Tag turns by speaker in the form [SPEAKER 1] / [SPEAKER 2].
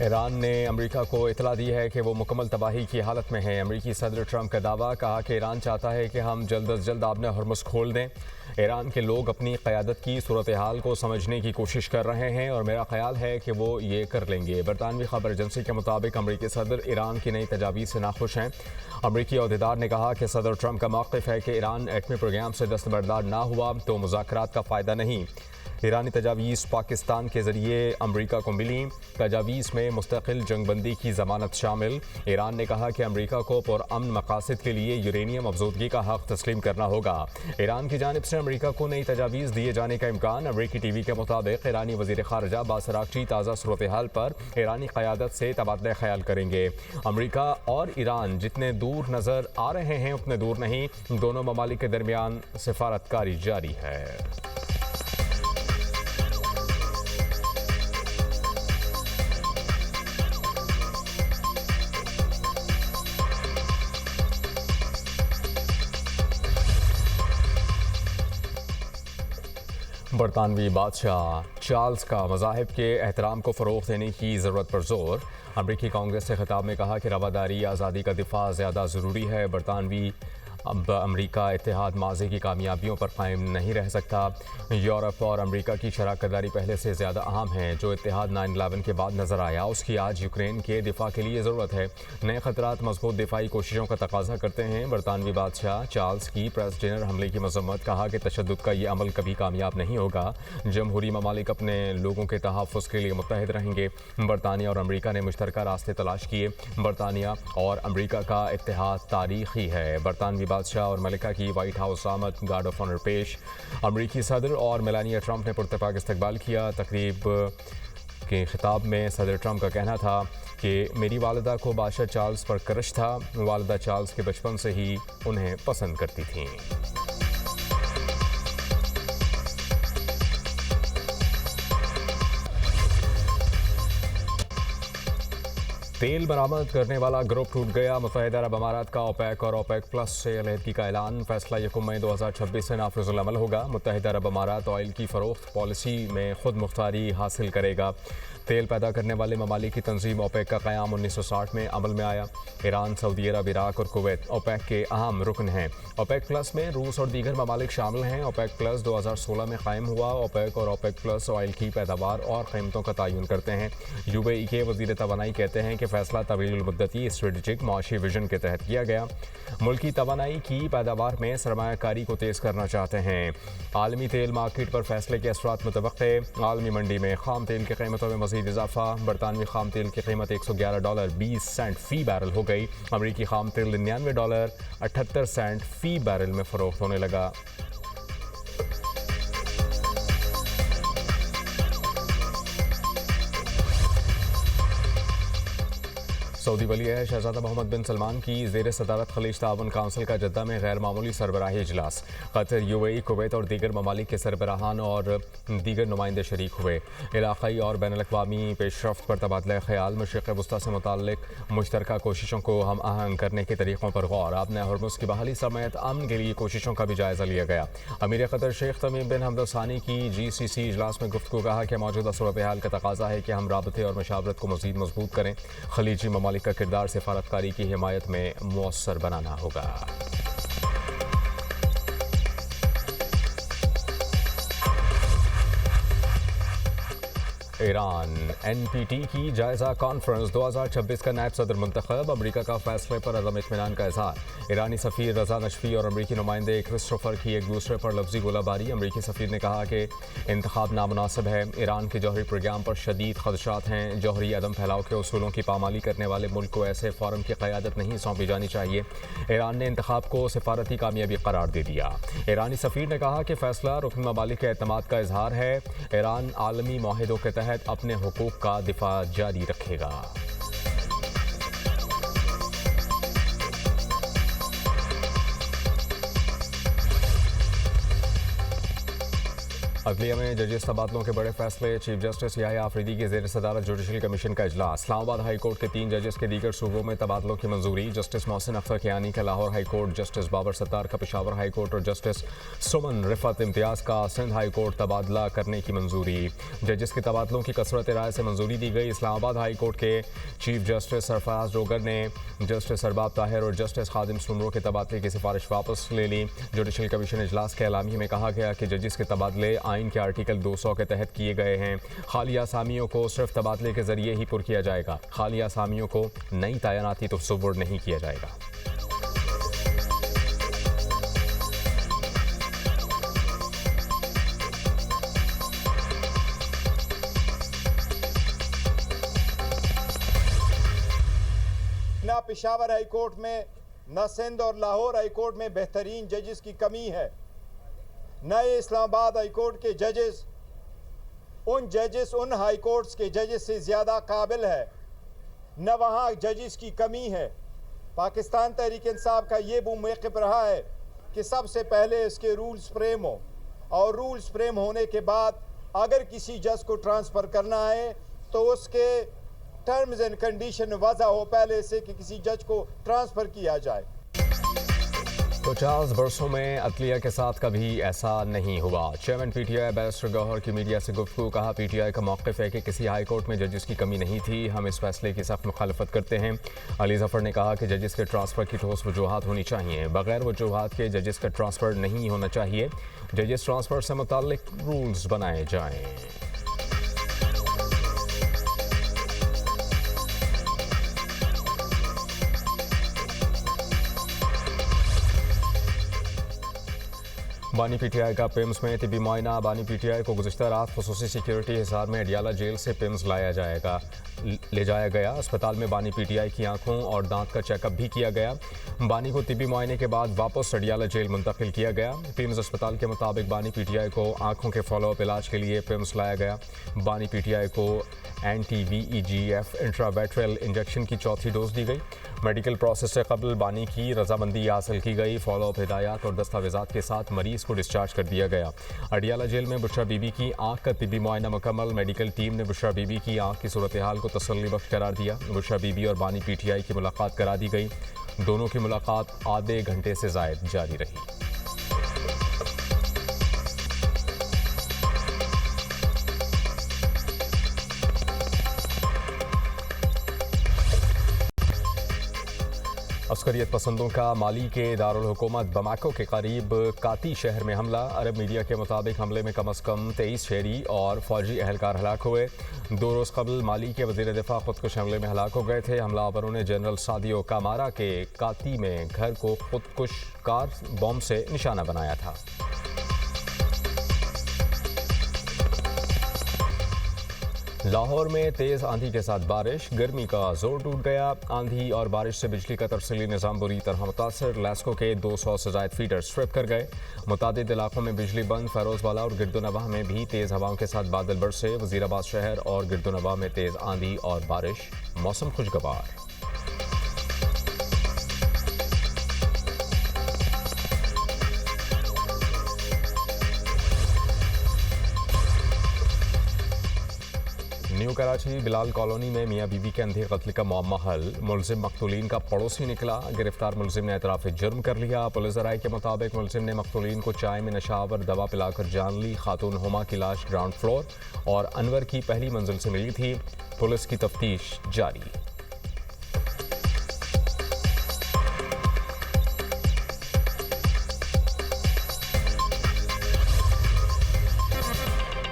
[SPEAKER 1] Iran ने America को इतला दी है कि वो मुकम्मल तबाही की हालत में है। अमेरिकी सदर ट्रंप का दावा, कहा कि ईरान चाहता है कि हम जल्द अज जल्द आबने हरमुज़ खोल दें। ईरान के लोग अपनी क़यादत की सूरत हाल को समझने की कोशिश कर रहे हैं और मेरा ख्याल है कि वो ये कर लेंगे। बरतानवी खबर एजेंसी के मुताबिक अमेरिकी सदर ईरान की नई तजावीज़ से नाखुश हैं। अमेरिकी अहदेदार ने कहा कि सदर ट्रंप का मौक़िफ़ है कि ईरान एटमी प्रोग्राम से दस्तबरदार ना हुआ तो मुज़ाकरात का फ़ायदा नहीं। ईरानी तजावीज़ पाकिस्तान के ज़रिए अमरीका को मिली। तजावीज़ में मुस्तकिल जंगबंदी की ज़मानत शामिल। ईरान ने कहा कि अमरीका को पुरअमन मकासद के लिए यूरेनियम अफजोदगी का हक़ तस्लीम करना होगा। ईरान की जानिब से अमरीका को नई तजावीज़ दिए जाने का इम्कान। अमरीकी टीवी के मुताबिक ईरानी वज़ीर ख़ारजा अब्बास अराग़ची ताज़ा सूरत हाल पर ईरानी क़यादत से तबादला ख्याल करेंगे। अमरीका और ईरान जितने दूर नज़र आ रहे हैं उतने दूर नहीं। दोनों ममालिक के दरमियान सिफारतकारी जारी है। बरतानवी बादशाह चार्ल्स का मज़ाहिब के एहतराम को फ़रोग़ देने की ज़रूरत पर जोर। अमरीकी कांग्रेस से खिताब में कहा कि रवादारी आज़ादी का दिफा ज़्यादा ज़रूरी है। बरतानवी अब अमरीका इत्तेहाद माज़ी की कामयाबियों पर कायम नहीं रह सकता। यूरोप और अमरीका की शराकतदारी पहले से ज़्यादा अहम है। जो इत्तेहाद 9/11 के बाद नज़र आया उसकी आज यूक्रेन के दिफा के लिए ज़रूरत है। नए ख़तरात मजबूत दिफाई कोशिशों का तकाजा करते हैं। बरतानवी बादशाह चार्ल्स की प्रेस डिनर हमले की मजम्मत, कहा कि तशद्दुद का ये अमल कभी कामयाब नहीं होगा। जमहूरी ममालिक अपने लोगों के तहफ़्फ़ुज़ के लिए मुत्तहिद रहेंगे। बरतानिया और अमरीका ने मुश्तरका रास्ते तलाश किए। बरतानिया और अमरीका का इत्तेहाद तारीख़ी है। बरतानवी बादशाह और मलिका की वाइट हाउस आमद, गार्ड ऑफ ऑनर पेश। अमरीकी सदर और मेलानिया ट्रंप ने पुरतपाक इस्तकबाल किया। तकरीब के खिताब में सदर ट्रंप का कहना था कि मेरी वालिदा को बादशाह चार्ल्स पर क्रश था। वालिदा चार्ल्स के बचपन से ही उन्हें पसंद करती थीं। तेल बरामद करने वाला ग्रुप टूट गया। मुत्तहिदा अरब अमारात का ओपेक और ओपेक प्लस से अलहदगी का ऐलान। फैसला 1 मई 2026 से नाफिजुल अमल होगा। मुत्तहिदा अरब अमारात ऑयल की फ़रोख्त पॉलिसी में खुद मुख्तारी हासिल करेगा। तेल पैदा करने वाले ममालिक की तंजीम ओपेक का क़याम 1960 में अमल में आया। ईरान, सऊदी अरब, इराक और कुवैत ओपेक के अहम रुकन हैं। ओपेक प्लस में रूस और दीगर ममालिक शामिल हैं। ओपेक प्लस 2016 में कायम हुआ। ओपेक और ओपेक प्लस ऑयल की पैदावार और कीमतों का तयन करते हैं। यूएई के वज़ीर तवानाई कहते हैं कि फैसला तवील मुद्दती स्ट्रेटेजिक माशी विजन के तहत किया गया। मुल्की तवानाई की पैदावार में सरमायाकारी को तेज़ करना चाहते हैं। आलमी तेल मार्केट पर फैसले के असरात मुतवक्के। आलमी मंडी में खाम तेल की कीमतों में मज़ीद इजाफा। बरतानवी खाम तेल की कीमत $111.20 फ़ी बैरल हो गई। अमरीकी खाम तेल $99.78 फ़ी बैरल में फ़रोख्त होने लगा। सऊदी वली अहद शहजादा मोहम्मद बिन सलमान की ज़ेर सदारत खलीज ताउन काउंसिल का जद्दा में गैर मामूली सरबराही इजलास। कतर, यूएई, कुवैत और दीगर ममालिक के सरबराहान और दीगर नुमाइंदे शरीक हुए। इलाक़ाई और बैनुल-अक़वामी पेशरफ्त पर तबादला ख्याल। मशरिक़ वस्ता से मुताल्लिक़ मुश्तरका कोशिशों को हम आहंग करने के तरीक़ों पर गौर। आबने हरमुज़ की बहाली समेत अमन के लिए कोशिशों का भी जायज़ा लिया गया। अमीर क़तर शेख तमीम बिन हमद अल सानी की GCC इजलास में गुफ्तगू, कहा कि मौजूदा सूरत हाल का तकाजा है कि हम राबते और मशावरत को मज़ीद मजबूत करें। खलीजी ममालिक का किरदार सिफारतकारी की हिमायत में मुअस्सर बनाना होगा। ईरान NPT की जायज़ा कॉन्फ्रेंस 2026 का नायब सदर मुंतखब। अमरीका का फैसले पर अदम इत्मीनान का इज़हार। ईरानी सफ़ीर रज़ा नशफी और अमरीकी नुमाइंदे क्रिस्टोफर की एक दूसरे पर लफ्ज़ी गोलाबारी। अमरीकी सफ़ीर ने कहा कि इंतखाब नामुनासिब है। ईरान के जौहरी प्रोग्राम पर शदीद खदशात हैं। जौहरी अदम फैलाव के उसूलों की पामाली करने वाले मुल्क को ऐसे फ़ोरम की क़यादत नहीं सौंपी जानी चाहिए। ईरान ने इंतखाब को सिफारती कामयाबी करार दे दिया। ईरानी सफ़ीर ने कहा कि फ़ैसला रुकन ममालिक के एतमाद का इजहार है। ईरान आलमी माहिदों के तहत अपने हुकूक का दिफा जारी रखेगा। अदलिया में जजेस तबादलों के बड़े फैसले। चीफ जस्टिस याह्या आफरीदी की ज़ेर सदारत जुडिशल कमीशन का इजलास। इस्लामाबाद हाई कोर्ट के 3 जजेस के दीगर सूबों में तबादलों की मंजूरी। जस्टिस मोहसिन अख्तर कियानी का Lahore high court, justice Babar Sattar का पेशावर हाई कोर्ट और जस्टिस सुमन रिफत इम्तियाज़ का सिंध हाई कोर्ट तबादला करने की मंजूरी। जजेस के तबादलों की कसरत राय से मंजूरी दी गई। इस्लामाबाद हाई कोर्ट के चीफ जस्टिस सरफराज डोगर ने जस्टिस अरबाब ताहिर और जस्टिस खादिम सुमरो के तबादले की सिफारिश वापस ले ली। जुडिशल कमीशन इजलास के एलामिया में कहा गया कि जजेस के तबादले आइन के आर्टिकल 200 के तहत किए गए हैं। खाली आसामियों को सिर्फ तबादले के जरिए ही पुर किया जाएगा। खाली आसामियों को नई तैनाती तो सुपुर्द नहीं किया जाएगा।
[SPEAKER 2] न पेशावर हाई कोर्ट में न सिंध और लाहौर हाई कोर्ट में बेहतरीन जजेस की कमी है। नए इस्लामाबाद हाई कोर्ट के जजेस उन हाई कोर्ट्स के जजेस से ज़्यादा काबिल है। न वहाँ जजेस की कमी है। पाकिस्तान तहरीक इंसाफ का ये वो मौक़िफ़ रहा है कि सबसे पहले इसके रूल्स फ्रेम हो और रूल्स फ्रेम होने के बाद अगर किसी जज को ट्रांसफ़र करना है तो उसके टर्म्स एंड कंडीशन वज़ा हो पहले से कि किसी जज को ट्रांसफ़र किया जाए।
[SPEAKER 1] 50 बरसों में अदलिया के साथ कभी ऐसा नहीं हुआ। चेयरमैन पीटीआई बैरिस्टर गौहर की मीडिया से गुफ्तगू। कहा, पीटीआई का मौक़िफ़ है कि किसी हाई कोर्ट में जजेस की कमी नहीं थी। हम इस फैसले की सख्त मुखालफत करते हैं। अली जफ़र ने कहा कि जजेस के ट्रांसफ़र की ठोस वजूहात होनी चाहिए। बगैर वजूहात के जजेस का ट्रांसफ़र नहीं होना चाहिए। जजेस ट्रांसफ़र से मुताल्लिक रूल्स बनाए जाएँ। बानी पीटीआई का पिम्स में तिबी मुआयना। बानी पीटीआई को गुज़िश्ता रात ख़ुसूसी सिक्योरिटी हिसार में अडियाला जेल से पिम्स ले जाया गया। अस्पताल में बानी पीटीआई की आंखों और दांत का चेकअप भी किया गया। बानी को तिबी मुआयने के बाद वापस अडियाला जेल मुंतकिल किया गया। पिम्स अस्पताल के मुताबिक बानी पीटीआई को आंखों के फॉलोअप इलाज के लिए पिम्स लाया गया। बानी पीटीआई को एंटी-VEGF इंट्रावेट्रल इंजेक्शन की चौथी डोज दी गई। मेडिकल प्रोसेस से कबल बानी की रजामंदी हासिल की गई। फॉलोअप हिदायत और दस्तावेजात के साथ मरीज को डिस्चार्ज कर दिया गया। अडियाला जेल में बुशरा बीबी की आंख का तिबी मुआयना मुकम्मल। मेडिकल टीम ने बुशरा बीबी की आंख की सूरत हाल को तसल्ली बख्श करार दिया। बुशरा बीबी और बानी पीटीआई की मुलाकात करा दी गई। दोनों की मुलाकात आधे घंटे से ज़ायद जारी रही। अस्करियत पसंदों का माली के दारुल हुकूमत बमाको के करीब काती शहर में हमला। अरब मीडिया के मुताबिक हमले में कम अज़ कम 23 शहरी और फौजी अहलकार हलाक हुए। 2 रोज़ कबल माली के वज़ीर दिफा खुदकुश हमले में हलाक हो गए थे। हमलावरों ने जनरल सादियो कामारा के काती में घर को खुदकुश कार बम से निशाना बनाया था। लाहौर में तेज़ आंधी के साथ बारिश। गर्मी का जोर टूट गया। आंधी और बारिश से बिजली का तरसीली निज़ाम बुरी तरह मुतासर। लेस्को के 200 से ज़ायद फीडर्स ट्रिप कर गए। मुतादिद इलाकों में बिजली बंद। फ़ैरोज़वाला और गिरदोनवाह में भी तेज़ हवाओं के साथ बादल बरसे। वज़ीराबाद शहर और गिरदोनवाह में तेज़ आंधी और बारिश। मौसम खुशगवार। न्यू कराची बिलाल कॉलोनी में मियाँ बीबी के अंधे कत्ल का मुअम्मा हल। मुलजिम मकतूलीन का पड़ोसी निकला। गिरफ्तार मुलजिम ने एतराफ़ जुर्म कर लिया। पुलिस राय के मुताबिक मुलजिम ने मकतूलीन को चाय में नशावर दवा पिलाकर जान ली। खातून हुमा की लाश ग्राउंड फ्लोर और अनवर की पहली मंजिल से मिली थी। पुलिस की तफ्तीश जारी।